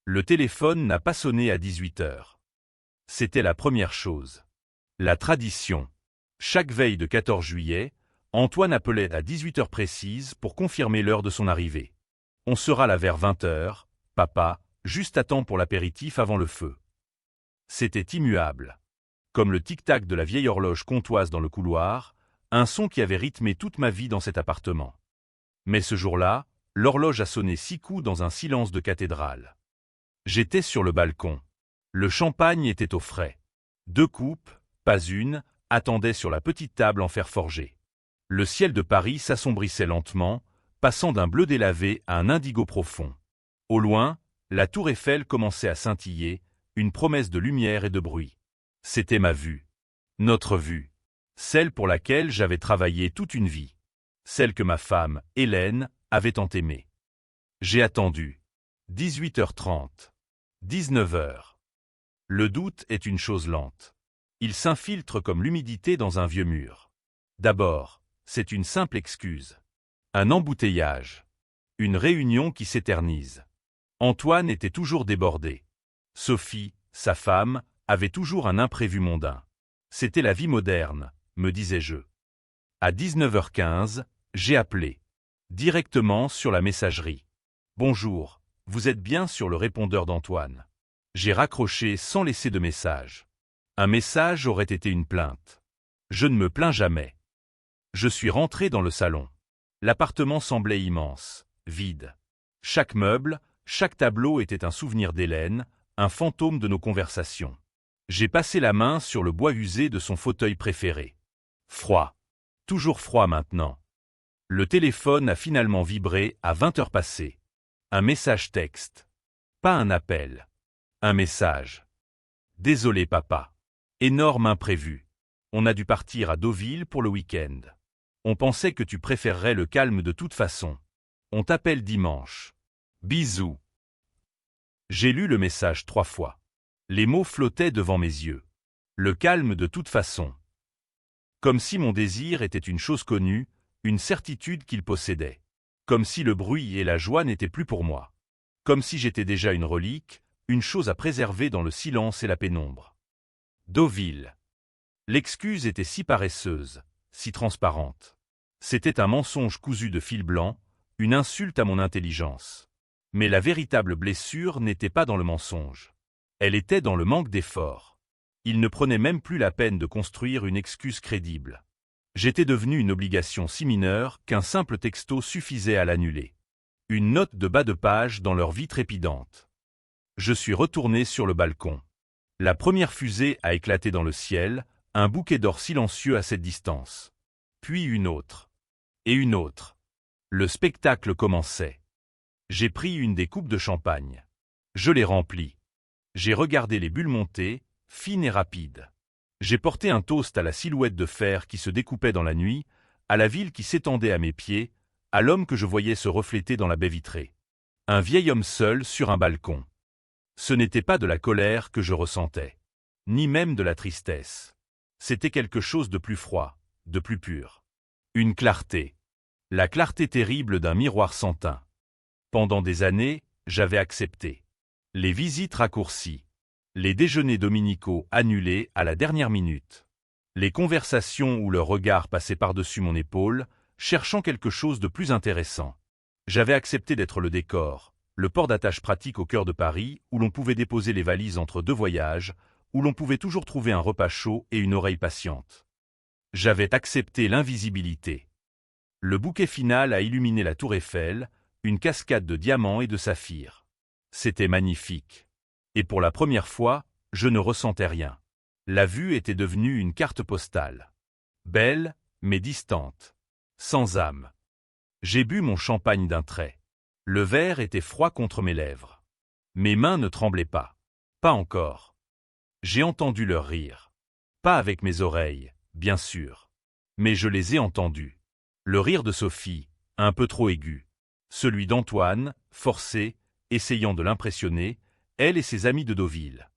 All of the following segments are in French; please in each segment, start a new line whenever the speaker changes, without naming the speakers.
Le téléphone n'a pas sonné à 18 heures. C'était la première chose. La tradition. Chaque veille de 14 juillet, Antoine appelait à 18 heures précises pour confirmer l'heure de son arrivée. On sera là vers 20 heures, papa, juste à temps pour l'apéritif avant le feu. C'était immuable. Comme le tic-tac de la vieille horloge comtoise dans le couloir, un son qui avait rythmé toute ma vie dans cet appartement. Mais ce jour-là, l'horloge a sonné 6 coups dans un silence de cathédrale. J'étais sur le balcon. Le champagne était au frais. 2 coupes, pas une, attendaient sur la petite table en fer forgé. Le ciel de Paris s'assombrissait lentement, passant d'un bleu délavé à un indigo profond. Au loin, la tour Eiffel commençait à scintiller, une promesse de lumière et de bruit. C'était ma vue. Notre vue. Celle pour laquelle j'avais travaillé toute une vie. Celle que ma femme, Hélène, avait tant aimée. J'ai attendu. 18h30. 19h. Le doute est une chose lente. Il s'infiltre comme l'humidité dans un vieux mur. D'abord, c'est une simple excuse. Un embouteillage. Une réunion qui s'éternise. Antoine était toujours débordé. Sophie, sa femme, avait toujours un imprévu mondain. C'était la vie moderne, me disais-je. À 19h15, j'ai appelé. Directement sur la messagerie. Bonjour, vous êtes bien sur le répondeur d'Antoine. J'ai raccroché sans laisser de message. Un message aurait été une plainte. Je ne me plains jamais. Je suis rentré dans le salon. L'appartement semblait immense, vide. Chaque meuble, chaque tableau était un souvenir d'Hélène, un fantôme de nos conversations. J'ai passé la main sur le bois usé de son fauteuil préféré. Froid. Toujours froid maintenant. Le téléphone a finalement vibré à 20 heures passées. Un message texte. Pas un appel. Un message. Désolé papa. Énorme imprévu. On a dû partir à Deauville pour le week-end. On pensait que tu préférerais le calme de toute façon. On t'appelle dimanche. Bisous. J'ai lu le message 3 fois. Les mots flottaient devant mes yeux. Le calme de toute façon. Comme si mon désir était une chose connue, une certitude qu'il possédait. Comme si le bruit et la joie n'étaient plus pour moi. Comme si j'étais déjà une relique, une chose à préserver dans le silence et la pénombre. Deauville. L'excuse était si paresseuse, si transparente. C'était un mensonge cousu de fil blanc, une insulte à mon intelligence. Mais la véritable blessure n'était pas dans le mensonge. Elle était dans le manque d'effort. Il ne prenait même plus la peine de construire une excuse crédible. J'étais devenu une obligation si mineure qu'un simple texto suffisait à l'annuler. Une note de bas de page dans leur vie trépidante. Je suis retourné sur le balcon. La première fusée a éclaté dans le ciel, un bouquet d'or silencieux à cette distance. Puis une autre. Et une autre. Le spectacle commençait. J'ai pris une des coupes de champagne. Je l'ai remplie. J'ai regardé les bulles monter, fines et rapides. J'ai porté un toast à la silhouette de fer qui se découpait dans la nuit, à la ville qui s'étendait à mes pieds, à l'homme que je voyais se refléter dans la baie vitrée. Un vieil homme seul sur un balcon. Ce n'était pas de la colère que je ressentais, ni même de la tristesse. C'était quelque chose de plus froid, de plus pur. Une clarté. La clarté terrible d'un miroir sans teint. Pendant des années, j'avais accepté. Les visites raccourcies. Les déjeuners dominicaux annulés à la dernière minute. Les conversations où leur regard passait par-dessus mon épaule, cherchant quelque chose de plus intéressant. J'avais accepté d'être le décor, le port d'attache pratique au cœur de Paris, où l'on pouvait déposer les valises entre 2 voyages, où l'on pouvait toujours trouver un repas chaud et une oreille patiente. J'avais accepté l'invisibilité. Le bouquet final a illuminé la tour Eiffel, une cascade de diamants et de saphirs. C'était magnifique. Et pour la première fois, je ne ressentais rien. La vue était devenue une carte postale. Belle, mais distante. Sans âme. J'ai bu mon champagne d'un trait. Le verre était froid contre mes lèvres. Mes mains ne tremblaient pas. Pas encore. J'ai entendu leur rire. Pas avec mes oreilles, bien sûr. Mais je les ai entendus. Le rire de Sophie, un peu trop aigu. Celui d'Antoine, forcé, essayant de l'impressionner, elle et ses amis de Deauville.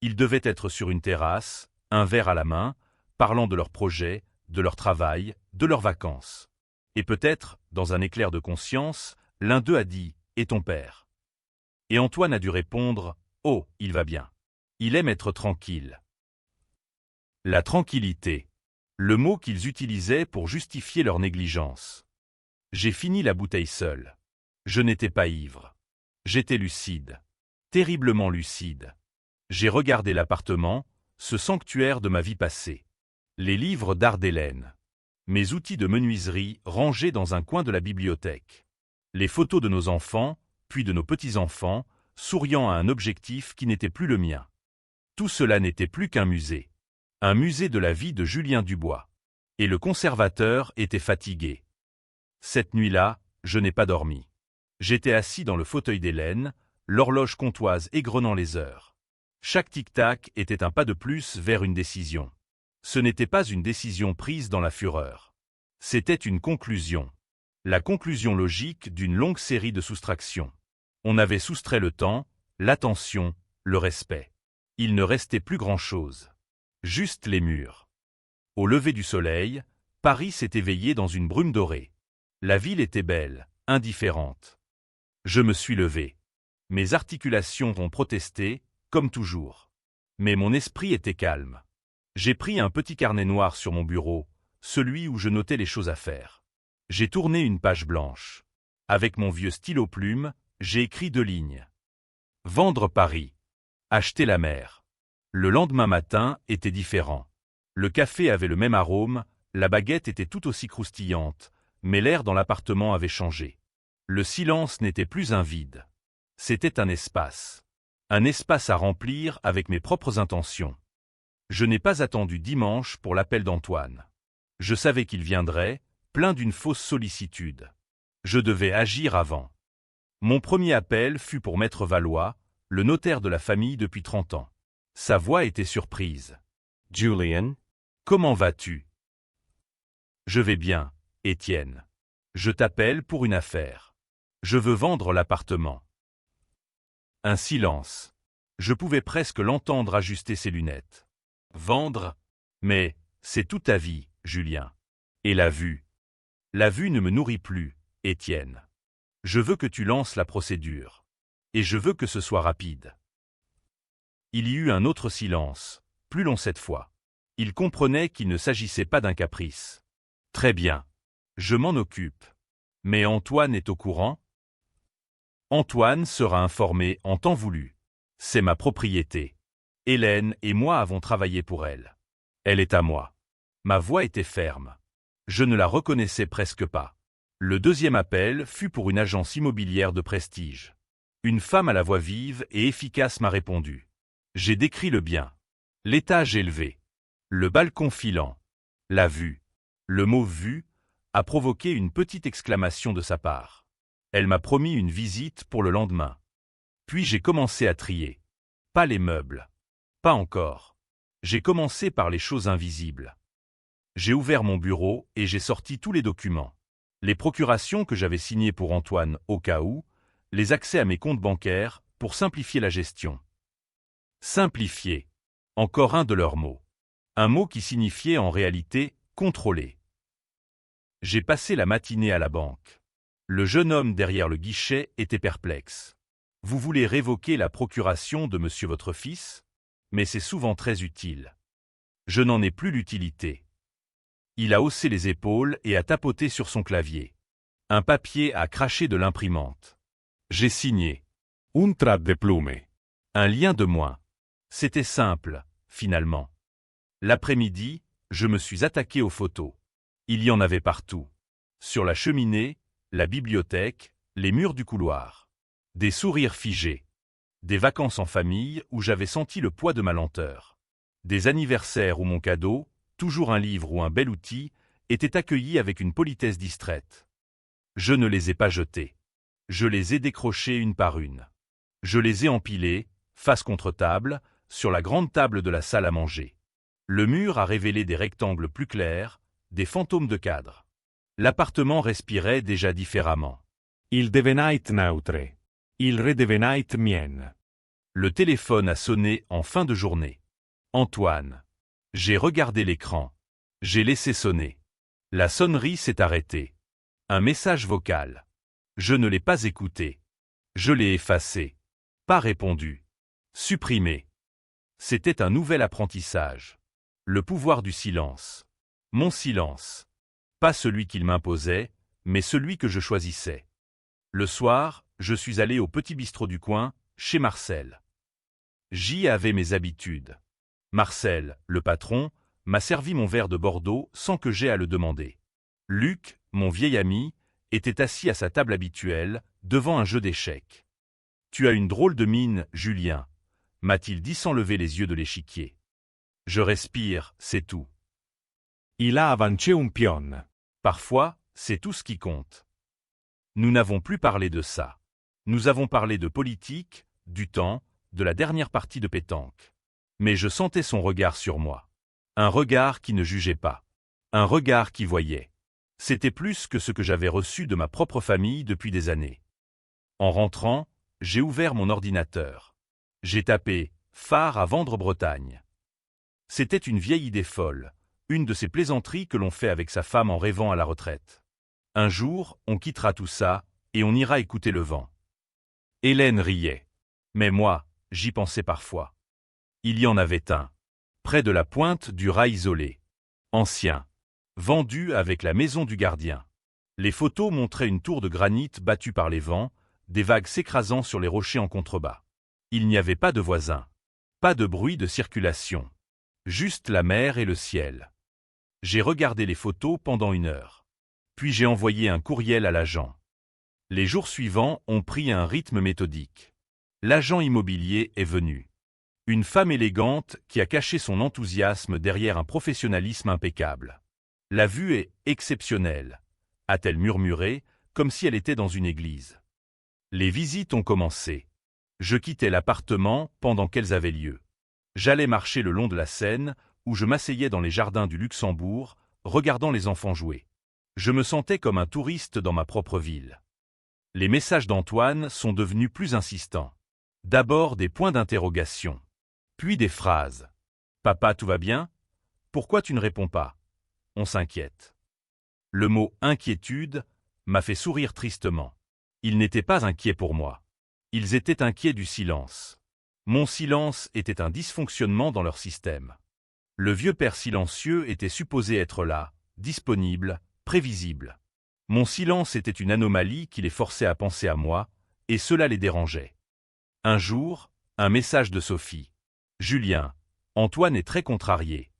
Ils devaient être sur une terrasse, un verre à la main, parlant de leurs projets, de leur travail, de leurs vacances. Et peut-être, dans un éclair de conscience, l'un d'eux a dit « Et ton père ?» Et Antoine a dû répondre « Oh, il va bien. Il aime être tranquille. » La tranquillité. Le mot qu'ils utilisaient pour justifier leur négligence. J'ai fini la bouteille seul. Je n'étais pas ivre. J'étais lucide. Terriblement lucide. J'ai regardé l'appartement, ce sanctuaire de ma vie passée. Les livres d'art d'Hélène. Mes outils de menuiserie rangés dans un coin de la bibliothèque. Les photos de nos enfants, puis de nos petits-enfants, souriant à un objectif qui n'était plus le mien. Tout cela n'était plus qu'un musée. Un musée de la vie de Julien Dubois. Et le conservateur était fatigué. Cette nuit-là, je n'ai pas dormi. J'étais assis dans le fauteuil d'Hélène, l'horloge comptoise égrenant les heures. Chaque tic-tac était un pas de plus vers une décision. Ce n'était pas une décision prise dans la fureur. C'était une conclusion. La conclusion logique d'une longue série de soustractions. On avait soustrait le temps, l'attention, le respect. Il ne restait plus grand-chose. Juste les murs. Au lever du soleil, Paris s'est éveillé dans une brume dorée. La ville était belle, indifférente. Je me suis levé. Mes articulations ont protesté, comme toujours. Mais mon esprit était calme. J'ai pris un petit carnet noir sur mon bureau, celui où je notais les choses à faire. J'ai tourné une page blanche. Avec mon vieux stylo plume, j'ai écrit 2 lignes. Vendre Paris. Acheter la mer. Le lendemain matin était différent. Le café avait le même arôme, la baguette était tout aussi croustillante, mais l'air dans l'appartement avait changé. Le silence n'était plus un vide. C'était un espace. Un espace à remplir avec mes propres intentions. Je n'ai pas attendu dimanche pour l'appel d'Antoine. Je savais qu'il viendrait, plein d'une fausse sollicitude. Je devais agir avant. Mon premier appel fut pour Maître Valois, le notaire de la famille depuis 30 ans. Sa voix était surprise. « Julian, comment vas-tu » ? « Je vais bien, Étienne. Je t'appelle pour une affaire. Je veux vendre l'appartement. » Un silence. Je pouvais presque l'entendre ajuster ses lunettes. « Vendre ? Mais, c'est toute ta vie, Julien. Et la vue. La vue ne me nourrit plus, Étienne. Je veux que tu lances la procédure. Et je veux que ce soit rapide. » Il y eut un autre silence, plus long cette fois. Il comprenait qu'il ne s'agissait pas d'un caprice. « Très bien. Je m'en occupe. Mais Antoine est au courant ? » Antoine sera informé en temps voulu. C'est ma propriété. Hélène et moi avons travaillé pour elle. Elle est à moi. Ma voix était ferme. Je ne la reconnaissais presque pas. Le deuxième appel fut pour une agence immobilière de prestige. Une femme à la voix vive et efficace m'a répondu. J'ai décrit le bien. L'étage élevé. Le balcon filant. La vue. Le mot « vue » a provoqué une petite exclamation de sa part. Elle m'a promis une visite pour le lendemain. Puis j'ai commencé à trier. Pas les meubles. Pas encore. J'ai commencé par les choses invisibles. J'ai ouvert mon bureau et j'ai sorti tous les documents. Les procurations que j'avais signées pour Antoine au cas où, les accès à mes comptes bancaires pour simplifier la gestion. Simplifier. Encore un de leurs mots. Un mot qui signifiait en réalité contrôler. J'ai passé la matinée à la banque. Le jeune homme derrière le guichet était perplexe. « Vous voulez révoquer la procuration de monsieur votre fils ? Mais c'est souvent très utile. » Je n'en ai plus l'utilité. Il a haussé les épaules et a tapoté sur son clavier. Un papier a craché de l'imprimante. J'ai signé. Un trait de plume. Un lien de moins. C'était simple, finalement. L'après-midi, je me suis attaqué aux photos. Il y en avait partout. Sur la cheminée, la bibliothèque, les murs du couloir. Des sourires figés. Des vacances en famille où j'avais senti le poids de ma lenteur. Des anniversaires où mon cadeau, toujours un livre ou un bel outil, était accueilli avec une politesse distraite. Je ne les ai pas jetés. Je les ai décrochés une par une. Je les ai empilés, face contre table, sur la grande table de la salle à manger. Le mur a révélé des rectangles plus clairs, des fantômes de cadres. L'appartement respirait déjà différemment. Il devenait neutre. Il redevenait mien. Le téléphone a sonné en fin de journée. Antoine. J'ai regardé l'écran. J'ai laissé sonner. La sonnerie s'est arrêtée. Un message vocal. Je ne l'ai pas écouté. Je l'ai effacé. Pas répondu. Supprimé. C'était un nouvel apprentissage. Le pouvoir du silence. Mon silence. Pas celui qu'il m'imposait, mais celui que je choisissais. Le soir, je suis allé au petit bistrot du coin, chez Marcel. J'y avais mes habitudes. Marcel, le patron, m'a servi mon verre de Bordeaux sans que j'aie à le demander. Luc, mon vieil ami, était assis à sa table habituelle, devant un jeu d'échecs. « Tu as une drôle de mine, Julien », m'a-t-il dit sans lever les yeux de l'échiquier. Je respire, c'est tout.
Il a avancé un pion.
Parfois, c'est tout ce qui compte. Nous n'avons plus parlé de ça. Nous avons parlé de politique, du temps, de la dernière partie de pétanque. Mais je sentais son regard sur moi. Un regard qui ne jugeait pas. Un regard qui voyait. C'était plus que ce que j'avais reçu de ma propre famille depuis des années. En rentrant, j'ai ouvert mon ordinateur. J'ai tapé « phare à vendre Bretagne ». C'était une vieille idée folle, une de ces plaisanteries que l'on fait avec sa femme en rêvant à la retraite. Un jour, on quittera tout ça, et on ira écouter le vent. Hélène riait. Mais moi, j'y pensais parfois. Il y en avait un. Près de la pointe du raz isolé. Ancien. Vendu avec la maison du gardien. Les photos montraient une tour de granit battue par les vents, des vagues s'écrasant sur les rochers en contrebas. Il n'y avait pas de voisins. Pas de bruit de circulation. Juste la mer et le ciel. J'ai regardé les photos pendant 1 heure. Puis j'ai envoyé un courriel à l'agent. Les jours suivants ont pris un rythme méthodique. L'agent immobilier est venu. Une femme élégante qui a caché son enthousiasme derrière un professionnalisme impeccable. La vue est exceptionnelle, a-t-elle murmuré, comme si elle était dans une église. Les visites ont commencé. Je quittais l'appartement pendant qu'elles avaient lieu. J'allais marcher le long de la Seine, où je m'asseyais dans les jardins du Luxembourg, regardant les enfants jouer. Je me sentais comme un touriste dans ma propre ville. Les messages d'Antoine sont devenus plus insistants. D'abord des points d'interrogation. Puis des phrases. « Papa, tout va bien ? Pourquoi tu ne réponds pas ? On s'inquiète. » Le mot « inquiétude » m'a fait sourire tristement. Ils n'étaient pas inquiets pour moi. Ils étaient inquiets du silence. Mon silence était un dysfonctionnement dans leur système. Le vieux père silencieux était supposé être là, disponible, prévisible. Mon silence était une anomalie qui les forçait à penser à moi, et cela les dérangeait. Un jour, un message de Sophie. « Julien, Antoine est très contrarié.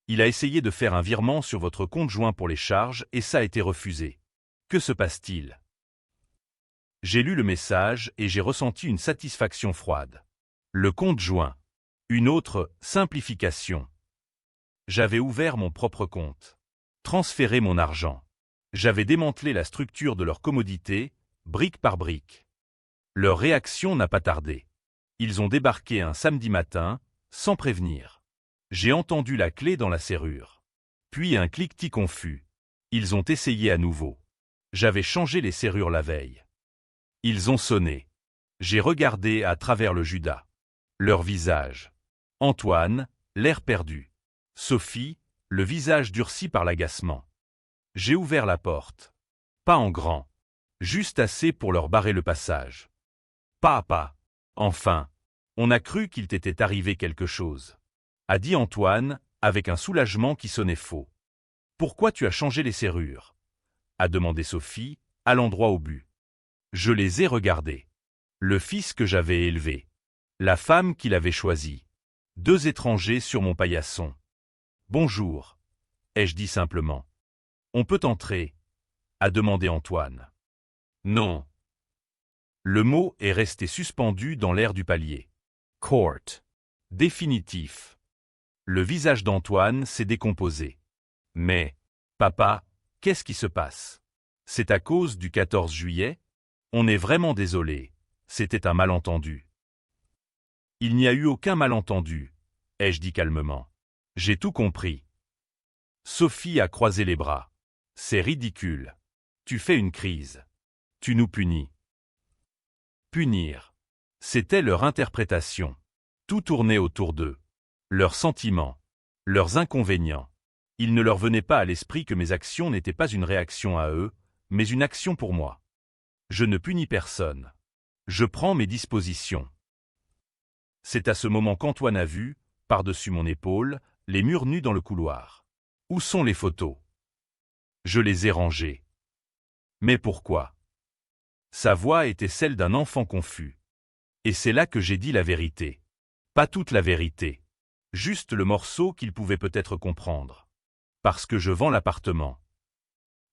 Il a essayé de faire un virement sur votre compte joint pour les charges et ça a été refusé. Que se passe-t-il » J'ai lu le message et j'ai ressenti une satisfaction froide. Le compte joint. Une autre simplification. J'avais ouvert mon propre compte. Transféré mon argent. J'avais démantelé la structure de leur commodité, brique par brique. Leur réaction n'a pas tardé. Ils ont débarqué un samedi matin, sans prévenir. J'ai entendu la clé dans la serrure. Puis un cliquetis confus. Ils ont essayé à nouveau. J'avais changé les serrures la veille. Ils ont sonné. J'ai regardé à travers le Judas. Leur visage. Antoine, l'air perdu. Sophie, le visage durci par l'agacement. J'ai ouvert la porte. Pas en grand. Juste assez pour leur barrer le passage. Pas à pas. Enfin, on a cru qu'il t'était arrivé quelque chose. A dit Antoine, avec un soulagement qui sonnait faux. Pourquoi tu as changé les serrures ? A demandé Sophie, allant droit au but. Je les ai regardés. Le fils que j'avais élevé. La femme qu'il avait choisie. 2 étrangers sur mon paillasson. Bonjour, ai-je dit simplement. On peut entrer, a demandé Antoine. Non. Le mot est resté suspendu dans l'air du palier. Court. Définitif. Le visage d'Antoine s'est décomposé. Mais, papa, qu'est-ce qui se passe ? C'est à cause du 14 juillet ? On est vraiment désolé, c'était un malentendu. Il n'y a eu aucun malentendu, ai-je dit calmement. J'ai tout compris. Sophie a croisé les bras. C'est ridicule. Tu fais une crise. Tu nous punis. Punir. C'était leur interprétation. Tout tournait autour d'eux. Leurs sentiments. Leurs inconvénients. Il ne leur venait pas à l'esprit que mes actions n'étaient pas une réaction à eux, mais une action pour moi. Je ne punis personne. Je prends mes dispositions. C'est à ce moment qu'Antoine a vu, par-dessus mon épaule, les murs nus dans le couloir. Où sont les photos? Je les ai rangées. Mais pourquoi? Sa voix était celle d'un enfant confus. Et c'est là que j'ai dit la vérité. Pas toute la vérité. Juste le morceau qu'il pouvait peut-être comprendre. Parce que je vends l'appartement.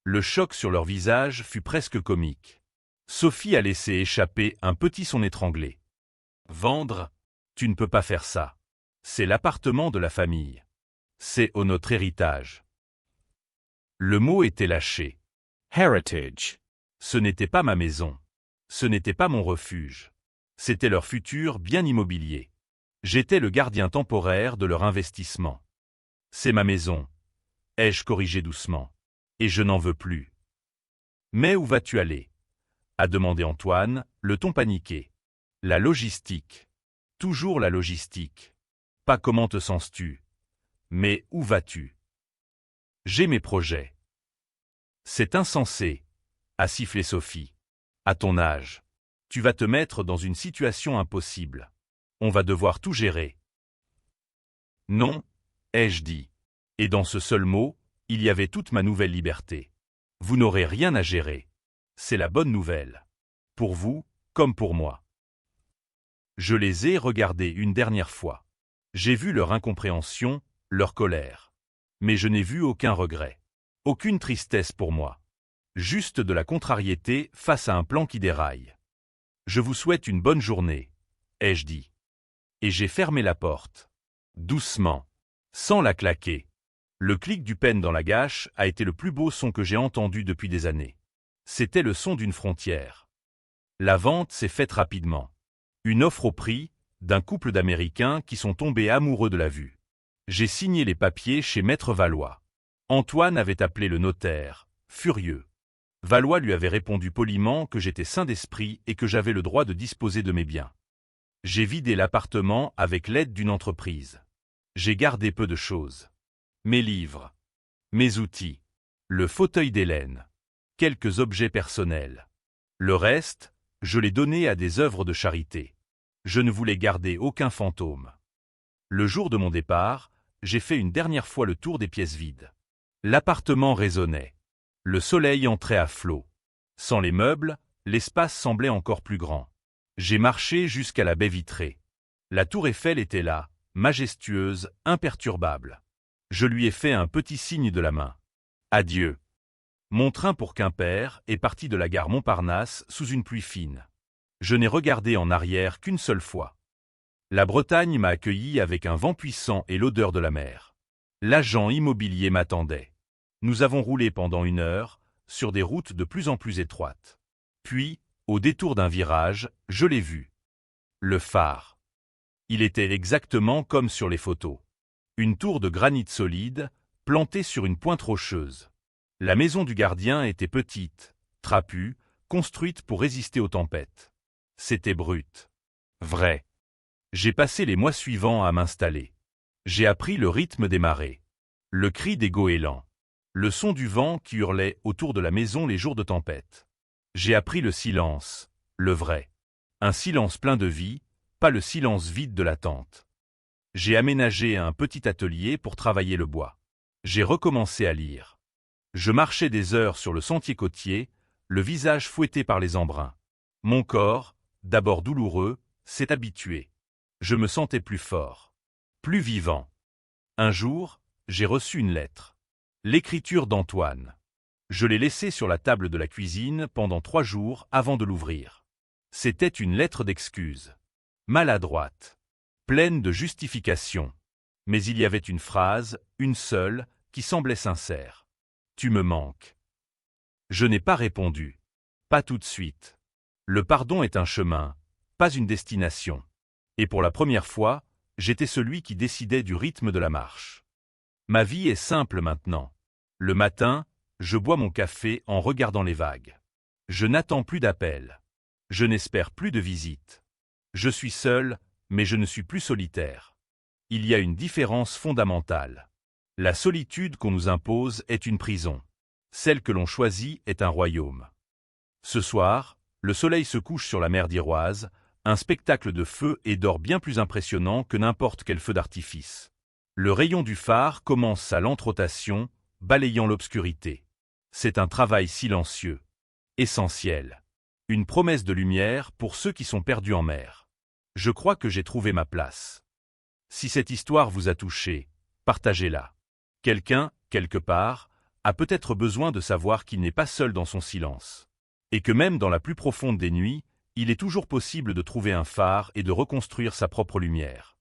Le choc sur leur visage fut presque comique. Sophie a laissé échapper un petit son étranglé. Vendre? Tu ne peux pas faire ça. C'est l'appartement de la famille. C'est notre héritage. Le mot était lâché.
Heritage.
Ce n'était pas ma maison. Ce n'était pas mon refuge. C'était leur futur bien immobilier. J'étais le gardien temporaire de leur investissement. C'est ma maison, ai-je corrigé doucement. Et je n'en veux plus. Mais où vas-tu aller? A demandé Antoine, le ton paniqué. La logistique. Toujours la logistique. Pas comment te sens-tu. Mais où vas-tu? J'ai mes projets. C'est insensé, a sifflé Sophie. À ton âge, tu vas te mettre dans une situation impossible. On va devoir tout gérer. Non, ai-je dit. Et dans ce seul mot, il y avait toute ma nouvelle liberté. Vous n'aurez rien à gérer. C'est la bonne nouvelle. Pour vous, comme pour moi. Je les ai regardés une dernière fois. J'ai vu leur incompréhension, leur colère. Mais je n'ai vu aucun regret. Aucune tristesse pour moi. Juste de la contrariété face à un plan qui déraille. Je vous souhaite une bonne journée, ai-je dit. Et j'ai fermé la porte. Doucement. Sans la claquer. Le clic du pène dans la gâche a été le plus beau son que j'ai entendu depuis des années. C'était le son d'une frontière. La vente s'est faite rapidement. Une offre au prix d'un couple d'Américains qui sont tombés amoureux de la vue. J'ai signé les papiers chez Maître Valois. Antoine avait appelé le notaire, furieux. Valois lui avait répondu poliment que j'étais sain d'esprit et que j'avais le droit de disposer de mes biens. J'ai vidé l'appartement avec l'aide d'une entreprise. J'ai gardé peu de choses. Mes livres, mes outils, le fauteuil d'Hélène, quelques objets personnels. Le reste, je l'ai donné à des œuvres de charité. Je ne voulais garder aucun fantôme. Le jour de mon départ, j'ai fait une dernière fois le tour des pièces vides. L'appartement résonnait. Le soleil entrait à flot. Sans les meubles, l'espace semblait encore plus grand. J'ai marché jusqu'à la baie vitrée. La tour Eiffel était là, majestueuse, imperturbable. Je lui ai fait un petit signe de la main. Adieu. Mon train pour Quimper est parti de la gare Montparnasse sous une pluie fine. Je n'ai regardé en arrière qu'une seule fois. La Bretagne m'a accueilli avec un vent puissant et l'odeur de la mer. L'agent immobilier m'attendait. Nous avons roulé pendant 1 heure, sur des routes de plus en plus étroites. Puis, au détour d'un virage, je l'ai vu. Le phare. Il était exactement comme sur les photos. Une tour de granit solide, plantée sur une pointe rocheuse. La maison du gardien était petite, trapue, construite pour résister aux tempêtes. C'était brut. Vrai. J'ai passé les mois suivants à m'installer. J'ai appris le rythme des marées. Le cri des goélands. Le son du vent qui hurlait autour de la maison les jours de tempête. J'ai appris le silence, le vrai. Un silence plein de vie, pas le silence vide de l'attente. J'ai aménagé un petit atelier pour travailler le bois. J'ai recommencé à lire. Je marchais des heures sur le sentier côtier, le visage fouetté par les embruns. Mon corps, d'abord douloureux, s'est habitué. Je me sentais plus fort, plus vivant. Un jour, j'ai reçu une lettre. L'écriture d'Antoine. Je l'ai laissée sur la table de la cuisine pendant 3 jours avant de l'ouvrir. C'était une lettre d'excuse. Maladroite. Pleine de justifications. Mais il y avait une phrase, une seule, qui semblait sincère. Tu me manques. Je n'ai pas répondu. Pas tout de suite. Le pardon est un chemin, pas une destination. Et pour la première fois, j'étais celui qui décidait du rythme de la marche. Ma vie est simple maintenant. Le matin, je bois mon café en regardant les vagues. Je n'attends plus d'appels. Je n'espère plus de visites. Je suis seul, mais je ne suis plus solitaire. Il y a une différence fondamentale. La solitude qu'on nous impose est une prison. Celle que l'on choisit est un royaume. Ce soir, le soleil se couche sur la mer d'Iroise, Un spectacle de feu et d'or bien plus impressionnant que n'importe quel feu d'artifice. Le rayon du phare commence sa lente rotation, balayant l'obscurité. C'est un travail silencieux, essentiel. Une promesse de lumière pour ceux qui sont perdus en mer. Je crois que j'ai trouvé ma place. Si cette histoire vous a touché, partagez-la. Quelqu'un, quelque part, a peut-être besoin de savoir qu'il n'est pas seul dans son silence. Et que même dans la plus profonde des nuits, il est toujours possible de trouver un phare et de reconstruire sa propre lumière.